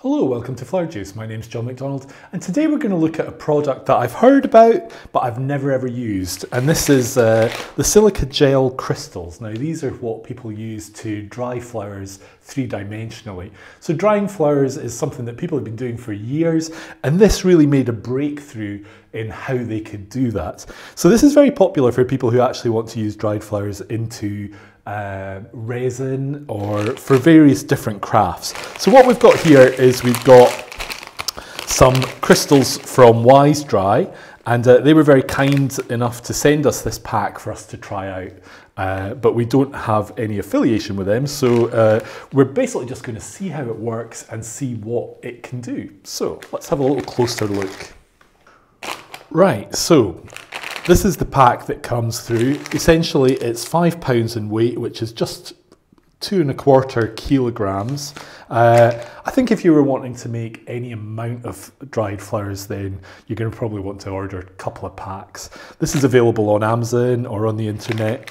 Hello, welcome to Flower Juice. My name's John McDonald, and today we're going to look at a product that I've heard about but I've never ever used, and this is the silica gel crystals. Now these are what people use to dry flowers three-dimensionally. So drying flowers is something that people have been doing for years, and this really made a breakthrough in how they could do that. So this is very popular for people who actually want to use dried flowers into resin or for various different crafts. So what we've got here is we've got some crystals from Wisedry, and they were very kind enough to send us this pack for us to try out, but we don't have any affiliation with them, so we're basically just going to see how it works and see what it can do. So let's have a little closer look. Right, so this is the pack that comes through. Essentially, it's £5 in weight, which is just 2¼ kilograms. I think if you were wanting to make any amount of dried flowers, then you're going to probably want to order a couple of packs. This is available on Amazon or on the internet,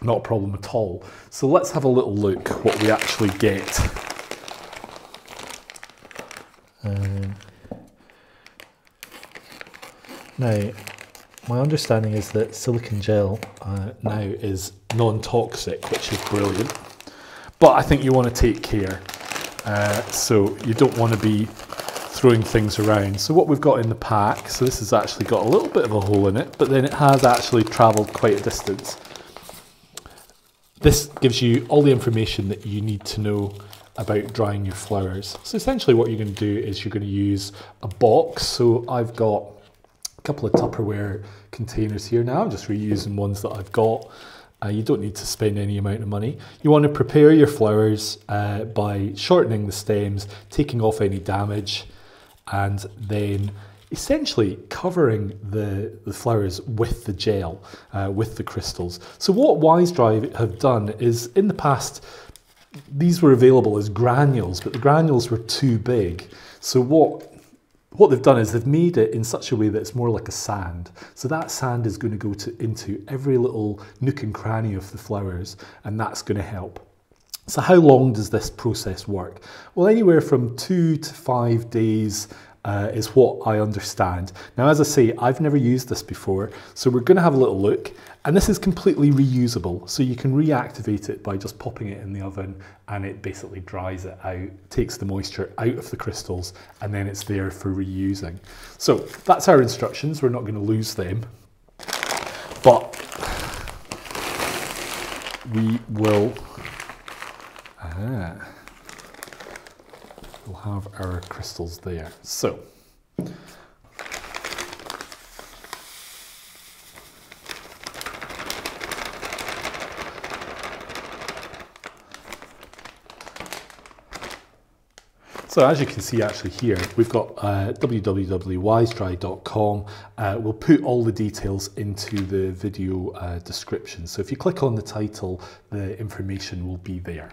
not a problem at all. So let's have a little look what we actually get. Now, my understanding is that silicone gel now is non-toxic, which is brilliant. But I think you want to take care. So you don't want to be throwing things around. So what we've got in the pack, so this has actually got a little bit of a hole in it, but then it has actually travelled quite a distance. This gives you all the information that you need to know about drying your flowers. So essentially what you're going to do is you're going to use a box. So I've got a couple of Tupperware containers here now. I'm just reusing ones that I've got. You don't need to spend any amount of money. You want to prepare your flowers by shortening the stems, taking off any damage, and then essentially covering the flowers with the gel, with the crystals. So what Wisedry have done is, in the past, these were available as granules, but the granules were too big. So what they've done is they've made it in such a way that it's more like a sand. So that sand is going to go into every little nook and cranny of the flowers, and that's going to help. So how long does this process work? Well, anywhere from 2 to 5 days is what I understand. Now, as I say, I've never used this before, so we're going to have a little look. And this is completely reusable, so you can reactivate it by just popping it in the oven, and it basically dries it out, takes the moisture out of the crystals, and then it's there for reusing. So that's our instructions. We're not going to lose them, but we will we'll have our crystals there. So as you can see actually here, we've got www.wisedry.com. We'll put all the details into the video description. So if you click on the title, the information will be there.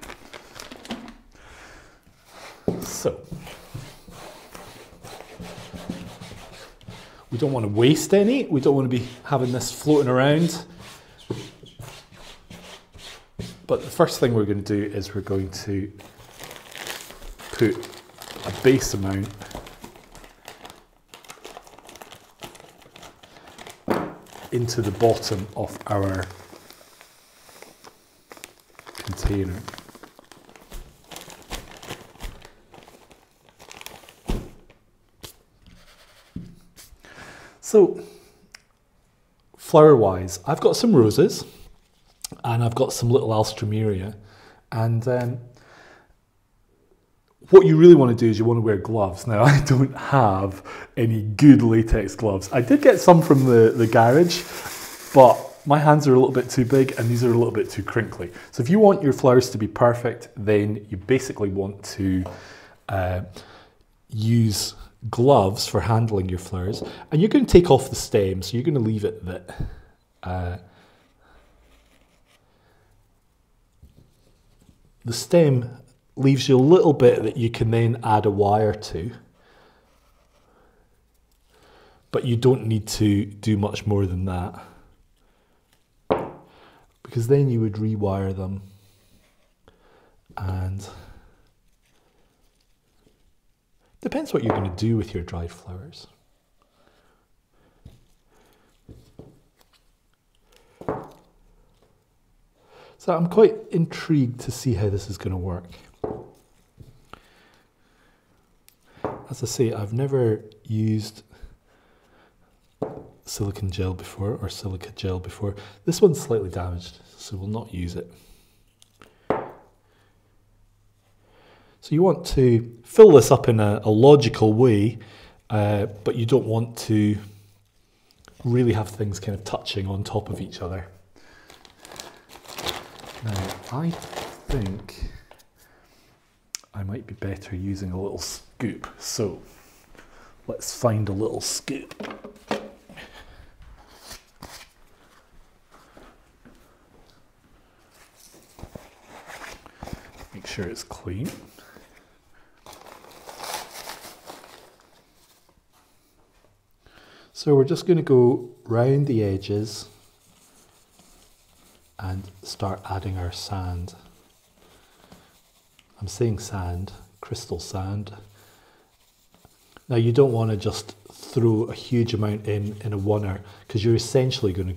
So we don't want to waste any. We don't want to be having this floating around. But the first thing we're going to do is we're going to put a base amount into the bottom of our container. So, flower-wise, I've got some roses and I've got some little alstroemeria, and what you really want to do is you want to wear gloves. Now, I don't have any good latex gloves. I did get some from the garage, but my hands are a little bit too big and these are a little bit too crinkly. So if you want your flowers to be perfect, then you basically want to use gloves for handling your flowers. And you're going to take off the stem, so you're going to leave it that the stem leaves you a little bit that you can then add a wire to, but you don't need to do much more than that, because then you would rewire them and Depends what you're going to do with your dried flowers. So I'm quite intrigued to see how this is going to work. As I say, I've never used silicone gel before, or silica gel before. This one's slightly damaged, so we'll not use it. So you want to fill this up in a logical way, but you don't want to really have things kind of touching on top of each other. Now, I think I might be better using a little scoop, so let's find a little scoop. Make sure it's clean. So we're just going to go round the edges and start adding our sand. I'm saying sand, crystal sand. Now you don't want to just throw a huge amount in a oneer, because you're essentially going to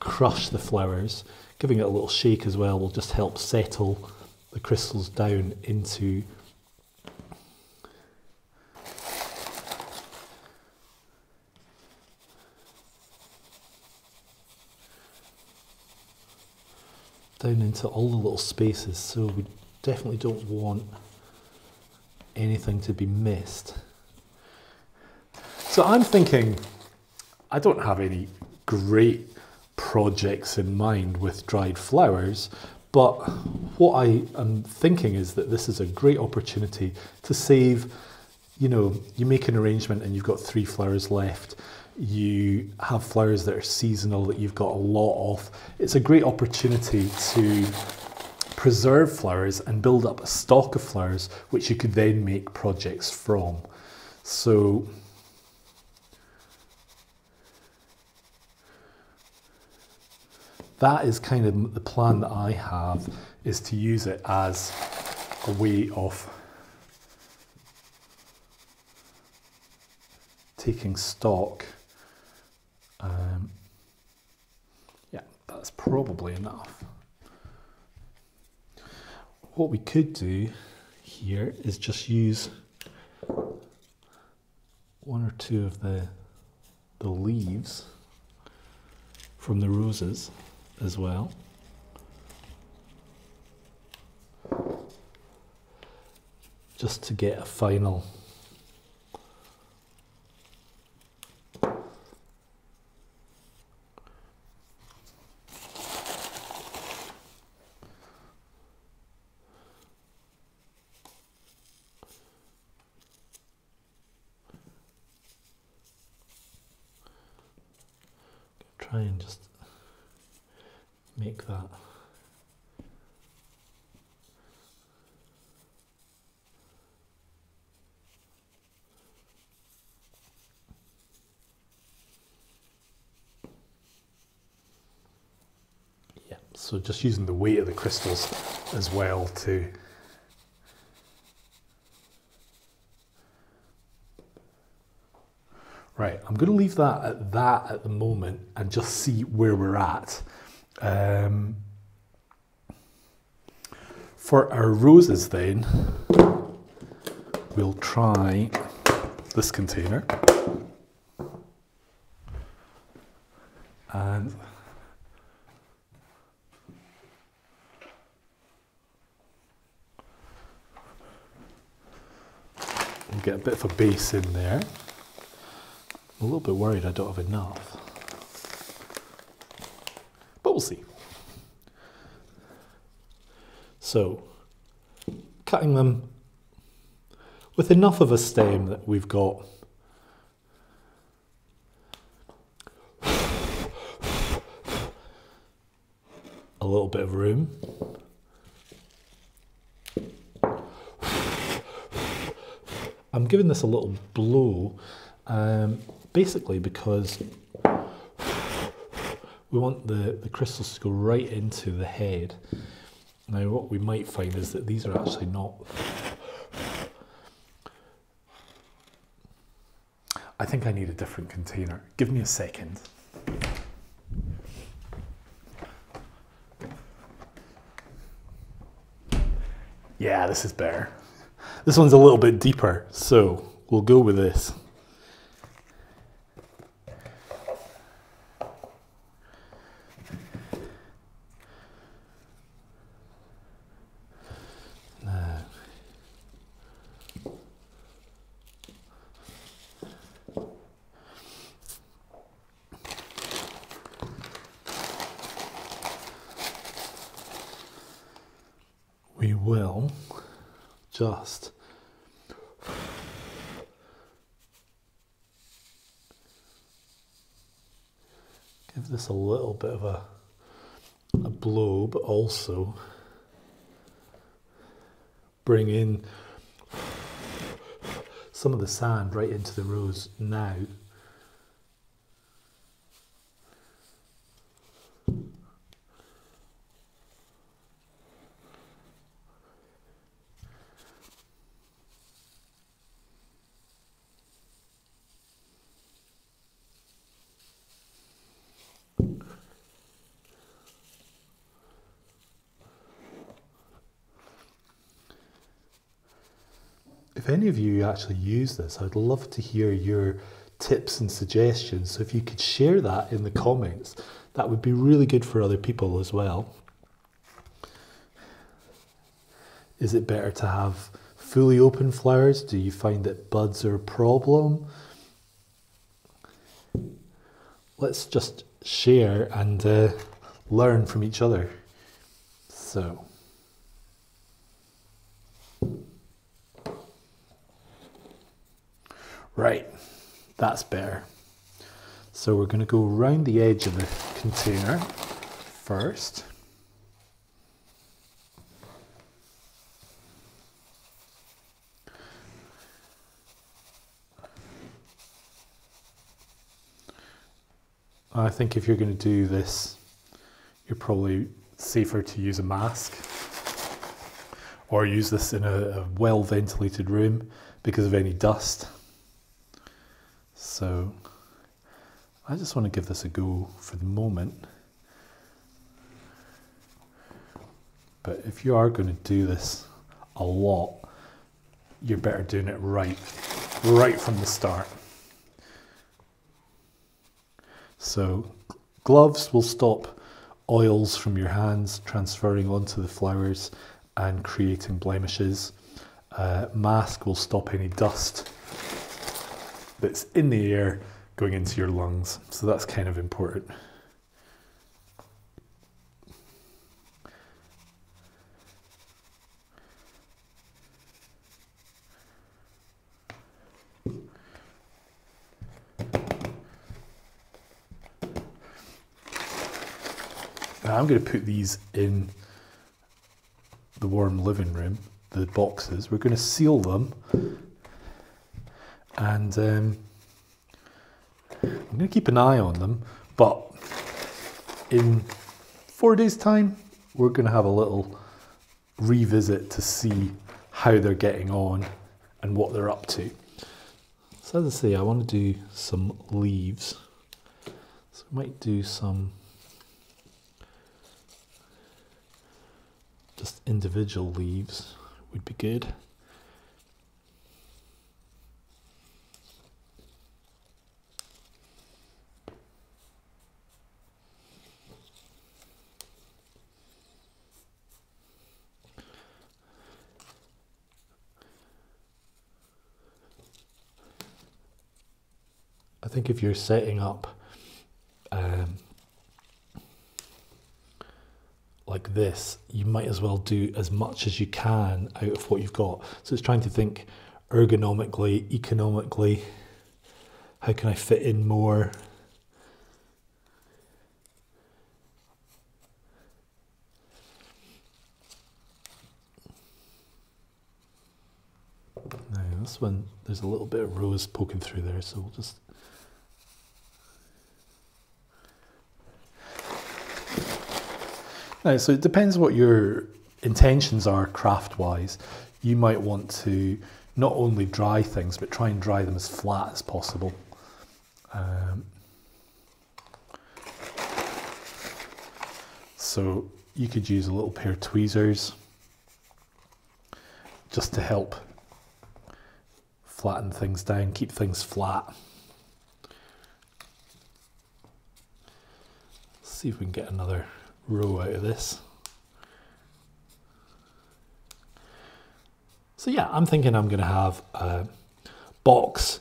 crush the flowers. Giving it a little shake as well will just help settle the crystals down into all the little spaces, so we definitely don't want anything to be missed. So I'm thinking, I don't have any great projects in mind with dried flowers, but what I am thinking is that this is a great opportunity to save, you know, you make an arrangement and you've got 3 flowers left. You have flowers that are seasonal that you've got a lot of. It's a great opportunity to preserve flowers and build up a stock of flowers which you could then make projects from. So that is kind of the plan that I have, is to use it as a way of taking stock. Yeah, that's probably enough. What we could do here is just use 1 or 2 of the leaves from the roses as well. Just to get a final try and just make that. Yeah, so just using the weight of the crystals as well to right, I'm going to leave that at the moment and just see where we're at. For our roses then, we'll try this container. And we'll get a bit of a base in there. I'm a little bit worried I don't have enough, but we'll see. So, cutting them with enough of a stem that we've got a little bit of room. I'm giving this a little blow, basically because we want the crystals to go right into the head. Now what we might find is that these are actually not I think I need a different container. Give me a second. Yeah, this is better. This one's a little bit deeper, so we'll go with this. Now, we will just give this a little bit of a blow, but also bring in some of the sand right into the rose now. If any of you actually use this, I'd love to hear your tips and suggestions. So if you could share that in the comments, that would be really good for other people as well. Is it better to have fully open flowers? Do you find that buds are a problem? Let's just share and learn from each other. So. Right, that's better. So we're going to go around the edge of the container first. I think if you're going to do this, you're probably safer to use a mask or use this in a well-ventilated room because of any dust. So I just want to give this a go for the moment. But if you are going to do this a lot, you're better doing it right from the start. So gloves will stop oils from your hands transferring onto the flowers and creating blemishes. Mask will stop any dust that's in the air going into your lungs. So that's kind of important. Now I'm going to put these in the warm living room, the boxes. We're going to seal them. And I'm going to keep an eye on them, but in 4 days' time, we're going to have a little revisit to see how they're getting on and what they're up to. So as I say, I want to do some leaves. So I might do some just individual leaves would be good. I think if you're setting up like this, you might as well do as much as you can out of what you've got. So it's trying to think ergonomically, economically, how can I fit in more? Now this one, there's a little bit of rose poking through there, so we'll just now, so it depends what your intentions are craft-wise. You might want to not only dry things, but try and dry them as flat as possible. So you could use a little pair of tweezers just to help flatten things down, keep things flat. Let's see if we can get another row out of this. So yeah, I'm thinking I'm going to have a box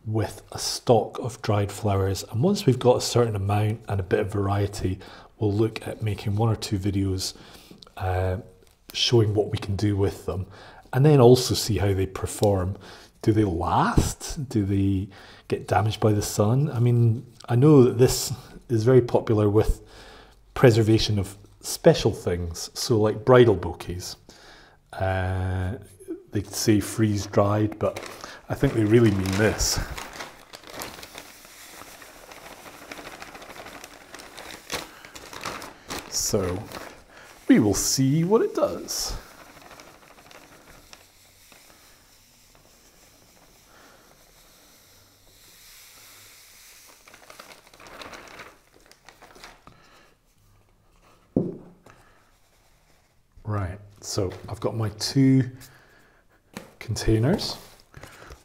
with a stock of dried flowers, and once we've got a certain amount and a bit of variety, we'll look at making 1 or 2 videos showing what we can do with them, and then also see how they perform. Do they last? Do they get damaged by the sun? I mean, I know that this is very popular with preservation of special things, so like bridal bouquets. They say freeze dried, but I think they really mean this. So we will see what it does. Right, so I've got my 2 containers.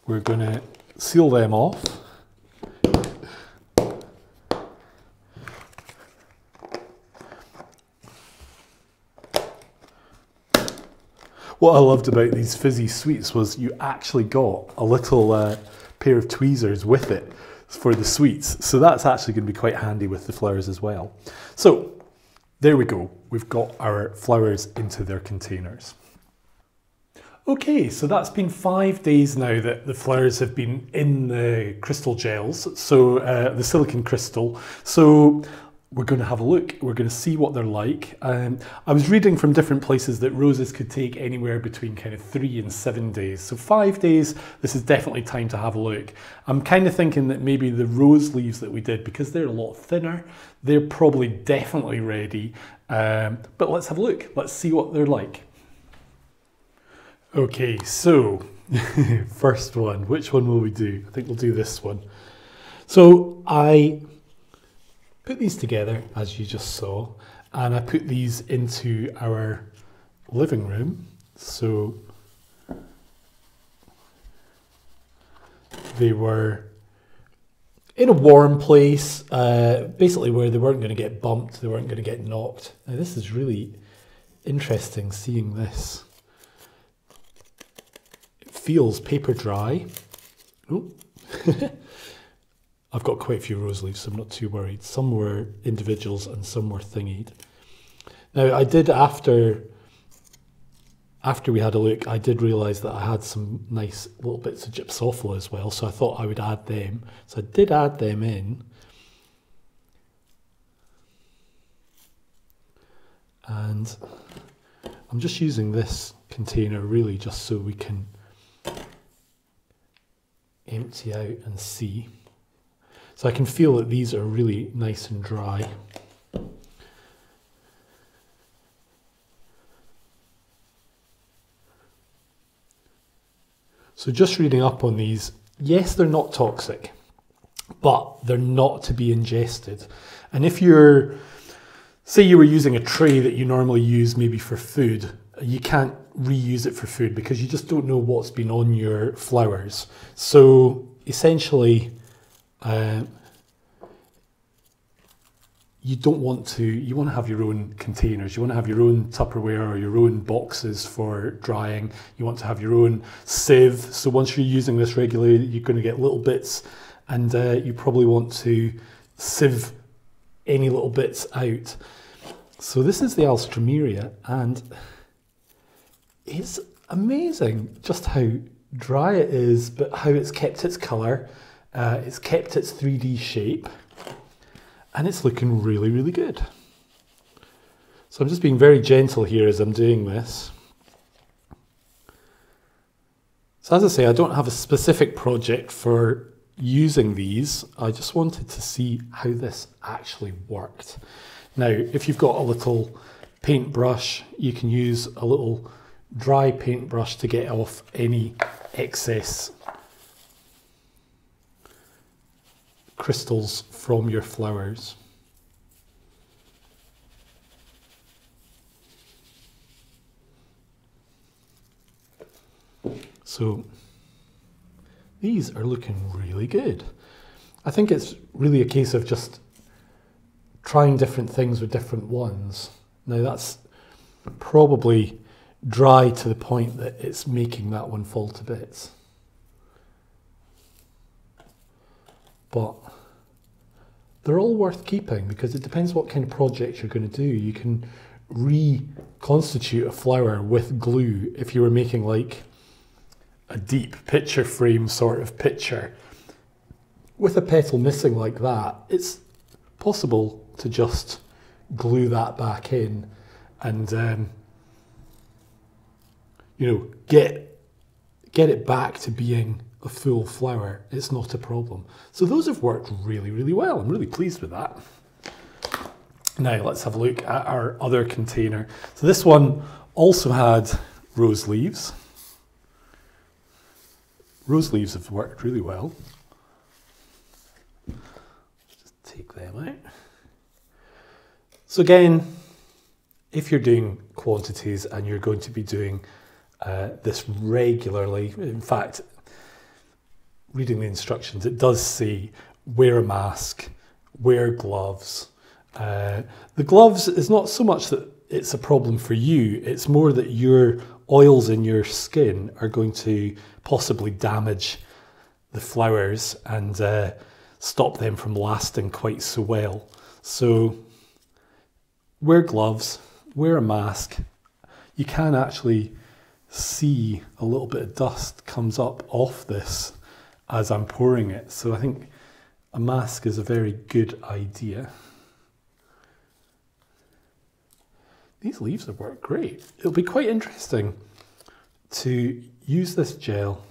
We're going to seal them off. What I loved about these fizzy sweets was you actually got a little pair of tweezers with it for the sweets. So that's actually going to be quite handy with the flowers as well. So there we go. We've got our flowers into their containers. Okay, so that's been 5 days now that the flowers have been in the crystal gels, so the silicon crystal. So we're going to have a look, we're going to see what they're like. I was reading from different places that roses could take anywhere between kind of 3 and 7 days. So 5 days, this is definitely time to have a look. I'm kind of thinking that maybe the rose leaves that we did, because they're a lot thinner, they're probably definitely ready. But let's have a look, let's see what they're like. Okay, so first one, which one will we do? I think we'll do this one. So I put these together, as you just saw, and I put these into our living room. So they were in a warm place, basically where they weren't going to get bumped, they weren't going to get knocked. Now this is really interesting, seeing this. Feels paper dry. Oh. I've got quite a few rose leaves, so I'm not too worried. Some were individuals and some were thingied. Now I did, after we had a look, I did realise that I had some nice little bits of gypsophila as well, so I thought I would add them. So I did add them in. And I'm just using this container really just so we can empty out and see. So I can feel that these are really nice and dry. So just reading up on these, yes, they're not toxic, but they're not to be ingested. And if you're, say you were using a tray that you normally use maybe for food, you can't reuse it for food because you just don't know what's been on your flowers. So essentially, you want to have your own containers, you want to have your own Tupperware or your own boxes for drying, you want to have your own sieve, so once you're using this regularly you're going to get little bits, and you probably want to sieve any little bits out. So this is the Alstroemeria, and it's amazing just how dry it is, but how it's kept its colour, it's kept its 3D shape, and it's looking really, really good. So I'm just being very gentle here as I'm doing this. So as I say, I don't have a specific project for using these. I just wanted to see how this actually worked. Now, if you've got a little paintbrush, you can use a little dry paintbrush to get off any excess crystals from your flowers. So these are looking really good. I think it's really a case of just trying different things with different ones. Now that's probably dry to the point that it's making that one fall to bits. But they're all worth keeping because it depends what kind of project you're going to do. You can reconstitute a flower with glue if you were making like a deep picture frame sort of picture. With a petal missing like that, it's possible to just glue that back in and you know, get it back to being a full flower. It's not a problem. So those have worked really, really well. I'm really pleased with that. Now let's have a look at our other container. So this one also had rose leaves. Rose leaves have worked really well. Just take them out. So again, if you're doing quantities and you're going to be doing this regularly, in fact, reading the instructions, it does say wear a mask, wear gloves. The gloves is not so much that it's a problem for you, it's more that your oils in your skin are going to possibly damage the flowers and stop them from lasting quite so well. So wear gloves, wear a mask. You can actually see a little bit of dust comes up off this as I'm pouring it. So I think a mask is a very good idea. These leaves have worked great. It'll be quite interesting to use this gel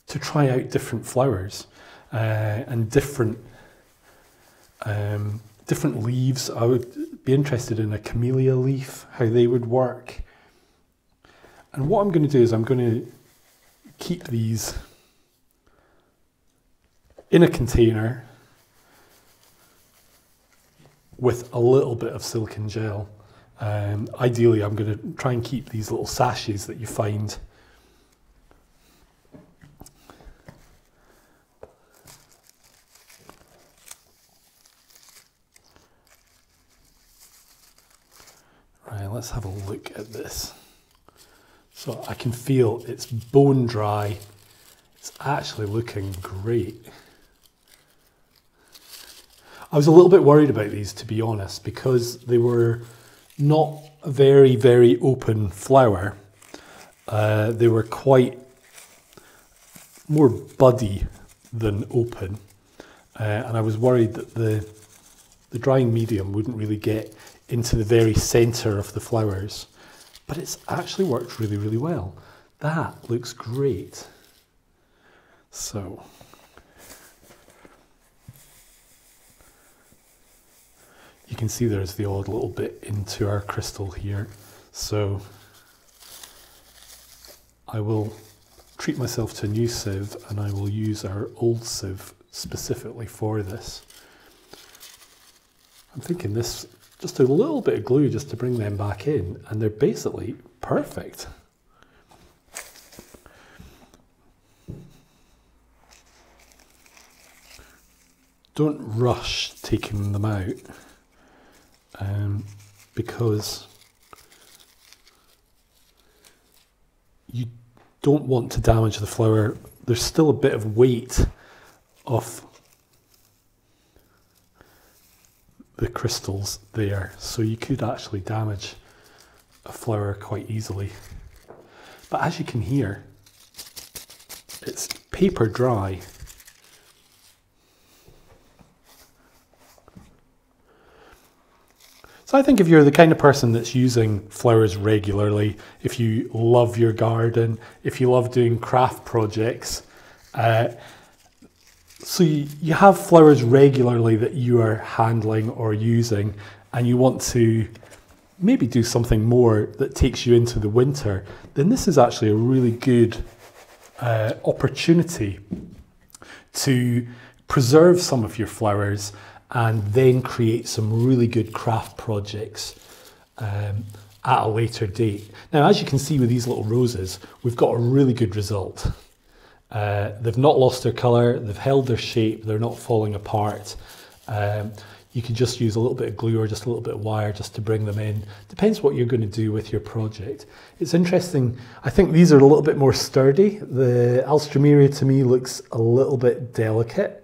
to try out different flowers and different leaves. I would be interested in a camellia leaf, how they would work. And what I'm going to do is I'm going to keep these in a container with a little bit of silicone gel. Ideally, I'm going to try and keep these little sachets that you find. Right, let's have a look at this. So I can feel it's bone dry. It's actually looking great. I was a little bit worried about these, to be honest, because they were not a very, very open flower. They were quite more buddy than open. And I was worried that the drying medium wouldn't really get into the very center of the flowers. But it's actually worked really, really well. That looks great. So you can see there's the odd little bit into our crystal here. So I will treat myself to a new sieve and I will use our old sieve specifically for this. I'm thinking this, just a little bit of glue just to bring them back in, and they're basically perfect. Don't rush taking them out because you don't want to damage the flower. There's still a bit of weight of the crystals there, so you could actually damage a flower quite easily. But as you can hear, it's paper dry. So I think if you're the kind of person that's using flowers regularly, if you love your garden, if you love doing craft projects, so you have flowers regularly that you are handling or using, and you want to maybe do something more that takes you into the winter, then this is actually a really good opportunity to preserve some of your flowers and then create some really good craft projects at a later date. Now, as you can see with these little roses, we've got a really good result. They've not lost their colour, they've held their shape, they're not falling apart. You can just use a little bit of glue or just a little bit of wire just to bring them in. Depends what you're going to do with your project. It's interesting, I think these are a little bit more sturdy. The Alstroemeria to me looks a little bit delicate,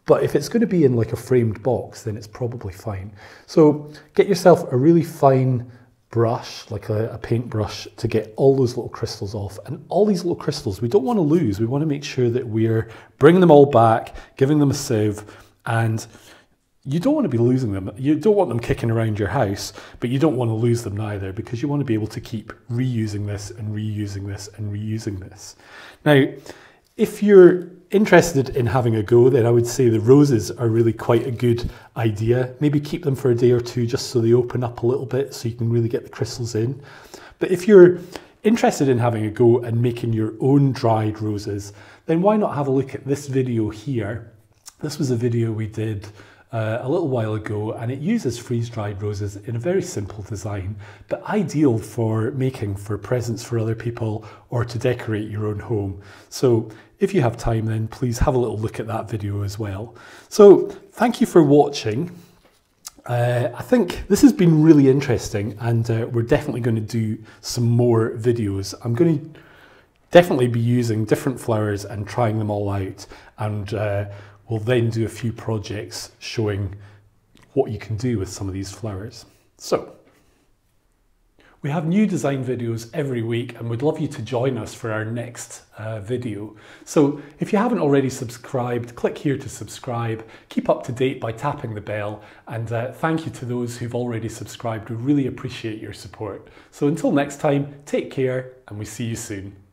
but if it's going to be in like a framed box, then it's probably fine. So get yourself a really fine brush, like a paintbrush, to get all those little crystals off. And all these little crystals we don't want to lose. We want to make sure that we're bringing them all back, giving them a sieve, and you don't want to be losing them. You don't want them kicking around your house, but you don't want to lose them neither, because you want to be able to keep reusing this and reusing this and reusing this. Now, if you're interested in having a go, then I would say the roses are really quite a good idea. Maybe keep them for a day or two just so they open up a little bit so you can really get the crystals in. But if you're interested in having a go and making your own dried roses, then why not have a look at this video here. This was a video we did a little while ago, and it uses freeze-dried roses in a very simple design, but ideal for making for presents for other people or to decorate your own home. So if you have time, then please have a little look at that video as well. So thank you for watching. I think this has been really interesting, and we're definitely going to do some more videos. I'm going to definitely be using different flowers and trying them all out, and we'll then do a few projects showing what you can do with some of these flowers. So, we have new design videos every week, and we'd love you to join us for our next video. So if you haven't already subscribed, click here to subscribe. Keep up to date by tapping the bell, and thank you to those who've already subscribed. We really appreciate your support. So until next time, take care, and we see you soon.